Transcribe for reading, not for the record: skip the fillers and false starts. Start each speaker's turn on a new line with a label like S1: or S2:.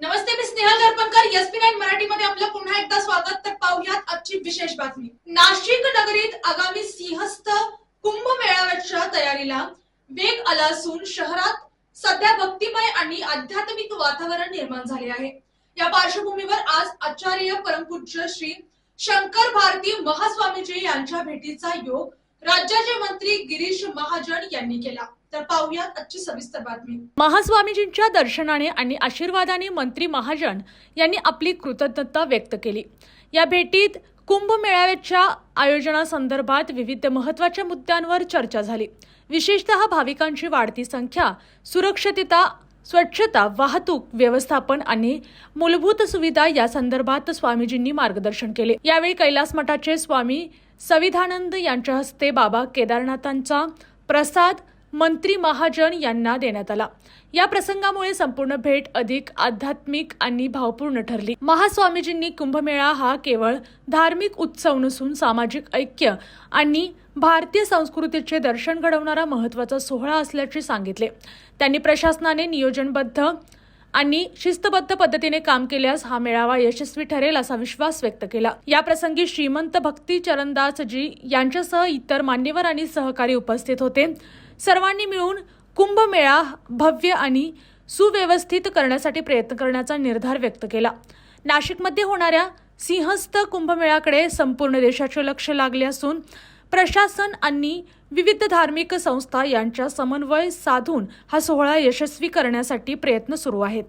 S1: नमस्ते, मी Snehal दर्पणकर. SP9 मराठीमध्ये आपलं पुन्हा एकदा स्वागत. तर पाहूयात आजची विशेष बातमी. नाशिक नगरीत आगामी सिंहस्थ कुंभ मेळाव्याच्या तयारीला वेग आला असून शहरात सध्या भक्तिमय आणि आध्यात्मिक वातावरण निर्माण झाले आहे. या पार्श्वभूमीवर आज आचार्य परमपूज्य श्री शंकर भारती महास्वामीजी यांच्या भेटीचा योग राज्याचे मंत्री गिरीश महाजन यांनी केला. तर पाहूयात आजची सविस्तर बातमी.
S2: महास्वामीजींच्या दर्शनाने आणि आशीर्वादाने मंत्री महाजन यांनी आपली कृतज्ञता व्यक्त केली. या भेटीत कुंभ मेळाव्याच्या आयोजनासंदर्भात विविध महत्त्वाच्या मुद्द्यांवर चर्चा झाली. विशेषतः भाविकांची वाढती संख्या, सुरक्षितता, स्वच्छता, वाहतूक व्यवस्थापन आणि मूलभूत सुविधा या संदर्भात स्वामीजींनी मार्गदर्शन केले. यावेळी कैलास मठाचे स्वामी सविधानंद यांच्या हस्ते बाबा केदारनाथांचा प्रसाद मंत्री महाजन यांना देण्यात आला. या प्रसंगामुळे संपूर्ण भेट अधिक आध्यात्मिक आणि भावपूर्ण ठरली. महास्वामीजींनी कुंभमेळा हा केवळ धार्मिक उत्सव नसून सामाजिक ऐक्य आणि भारतीय संस्कृतीचे दर्शन घडवणारा महत्त्वाचा सोहळा असल्याचे सांगितले. त्यांनी प्रशासनाने नियोजनबद्ध आणि शिस्तबद्ध पद्धतीने काम केल्यास हा मेळावा यशस्वी ठरेल असा विश्वास व्यक्त केला. या प्रसंगी श्रीमंत भक्ती चरणदासजी यांच्यासह इतर मान्यवर आणि सहकारी उपस्थित होते. सर्वांनी मिळून कुंभमेळा भव्य आणि सुव्यवस्थित करण्यासाठी प्रयत्न करण्याचा निर्धार व्यक्त केला. नाशिकमध्ये होणाऱ्या सिंहस्थ कुंभमेळ्याकडे संपूर्ण देशाचे लक्ष लागले असून प्रशासन आणि विविध धार्मिक संस्था यांच्या समन्वय साधून हा सोहळा यशस्वी करण्यासाठी प्रयत्न सुरू आहेत.